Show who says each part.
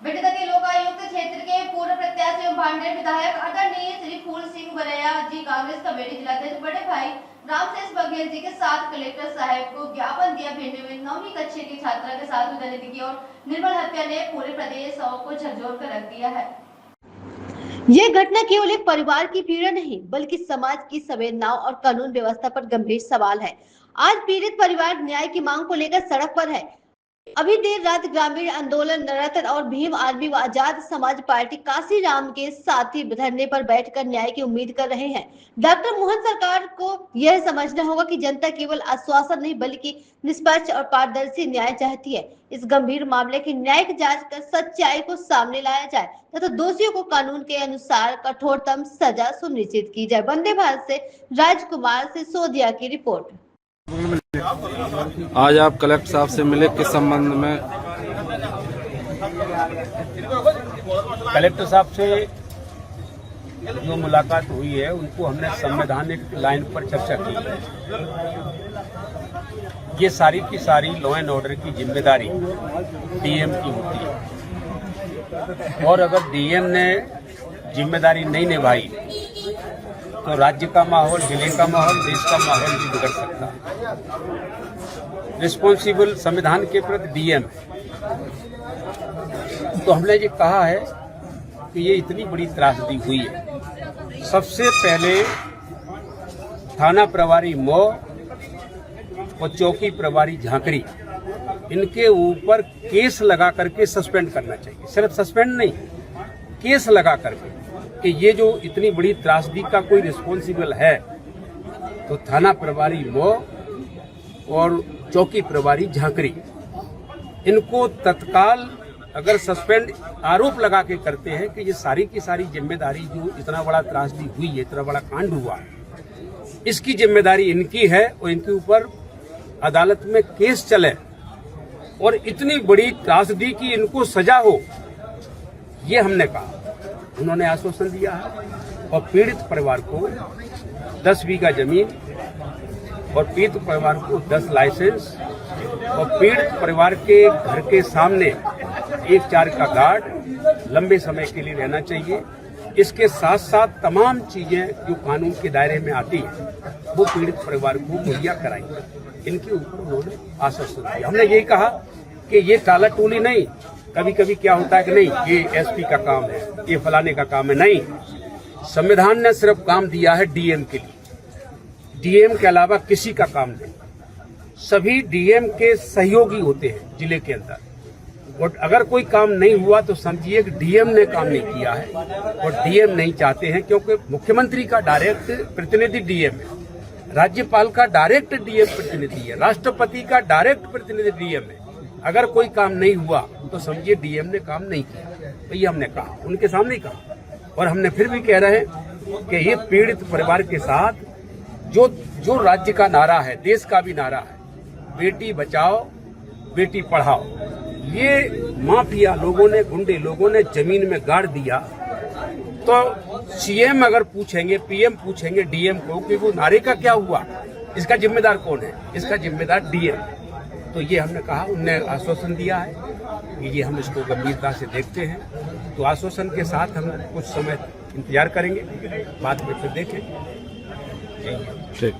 Speaker 1: बेटगा के लोकायुक्त क्षेत्र के पूर्व प्रत्याशी एवं भांडेर विधायक आदरणीय श्री फूल सिंह बरैया जी कांग्रेस कमेटी जिलाध्यक्ष बड़े भाई रामशेष बघेल जी के साथ कलेक्टर साहब को ज्ञापन दिया। भिंड में 9वीं कक्षा की छात्रा के साथ हुई दलित की और निर्मल हत्या ने पूरे प्रदेश को झकझोर कर रख दिया है। यह घटना केवल एक परिवार की पीड़ा नहीं बल्कि समाज की संवेदनाओं और कानून व्यवस्था पर गंभीर सवाल है। आज पीड़ित परिवार न्याय की मांग को लेकर सड़क पर है। अभी देर रात ग्रामीण आंदोलन निरत और भीम आर्मी व आजाद समाज पार्टी काशीराम के साथी धरने पर बैठकर न्याय की उम्मीद कर रहे हैं। डॉक्टर मोहन सरकार को यह समझना होगा कि जनता केवल आश्वासन नहीं बल्कि निष्पक्ष और पारदर्शी न्याय चाहती है। इस गंभीर मामले की न्यायिक जांच कर सच्चाई को सामने लाया जाए तथा दोषियों को कानून के अनुसार कठोरतम सजा सुनिश्चित की जाए। वंदे भारत से राजकुमार सिसोदिया की रिपोर्ट।
Speaker 2: आज आप कलेक्टर साहब से मिले, किस संबंध में?
Speaker 3: कलेक्टर साहब से जो मुलाकात हुई है उनको हमने संवैधानिक लाइन पर चर्चा की है। ये सारी की सारी लॉ एंड ऑर्डर की जिम्मेदारी डीएम की होती है और अगर डीएम ने जिम्मेदारी नहीं निभाई तो राज्य का माहौल, जिले का माहौल, देश का माहौल भी बिगड़ सकता है। रिस्पॉन्सिबल संविधान के प्रति डीएम है। तो हमने ये कहा है कि ये इतनी बड़ी त्रासदी हुई है। सबसे पहले थाना प्रभारी मो और चौकी प्रभारी झांकरी, इनके ऊपर केस लगा करके सस्पेंड करना चाहिए। सिर्फ सस्पेंड नहीं, केस लगा करके कि ये जो इतनी बड़ी त्रासदी का कोई रिस्पॉन्सिबल है तो थाना प्रभारी मो और चौकी प्रभारी झांकरी, इनको तत्काल अगर सस्पेंड आरोप लगा के करते हैं कि ये सारी की सारी जिम्मेदारी जो इतना बड़ा त्रासदी हुई है, इतना बड़ा कांड हुआ है, इसकी जिम्मेदारी इनकी है और इनके ऊपर अदालत में केस चले और इतनी बड़ी त्रासदी की इनको सजा हो, ये हमने कहा। उन्होंने आश्वासन दिया है और पीड़ित परिवार को 10 बीघा जमीन और पीड़ित परिवार को 10 लाइसेंस और पीड़ित परिवार के घर के सामने 1-4 का गार्ड लंबे समय के लिए रहना चाहिए। इसके साथ साथ तमाम चीजें जो कानून के दायरे में आती है वो पीड़ित परिवार को मुहैया कराएंगे। इनके ऊपर उन्होंने आश्वासन दिया। हमने यही कहा कि ये टाला टोली नहीं, कभी कभी क्या होता है कि नहीं ये एसपी का काम है, ये फलाने का काम है। नहीं, संविधान ने सिर्फ काम दिया है डीएम के लिए। डीएम के अलावा किसी का काम नहीं। सभी डीएम के सहयोगी होते हैं जिले के अंदर और अगर कोई काम नहीं हुआ तो समझिए कि डीएम ने काम नहीं किया है और डीएम नहीं चाहते हैं, क्योंकि मुख्यमंत्री का डायरेक्ट प्रतिनिधि डीएम है, राज्यपाल का डायरेक्ट डीएम प्रतिनिधि है, राष्ट्रपति का डायरेक्ट प्रतिनिधि डीएम है। अगर कोई काम नहीं हुआ तो समझिए डीएम ने काम नहीं किया। तो ये हमने कहा, उनके सामने ही कहा और हमने फिर भी कह रहे हैं कि ये पीड़ित परिवार के साथ जो राज्य का नारा है, देश का भी नारा है, बेटी बचाओ बेटी पढ़ाओ, ये माफिया लोगों ने, गुंडे लोगों ने जमीन में गाड़ दिया। तो सीएम अगर पूछेंगे, पीएम पूछेंगे डीएम को कि वो नारे का क्या हुआ, इसका जिम्मेदार कौन है? इसका जिम्मेदार डीएम। तो ये हमने कहा, उनने आश्वासन दिया है कि ये हम इसको गंभीरता से देखते हैं। तो आश्वासन के साथ हम कुछ समय इंतजार करेंगे, बाद में फिर देखें।
Speaker 2: ठीक।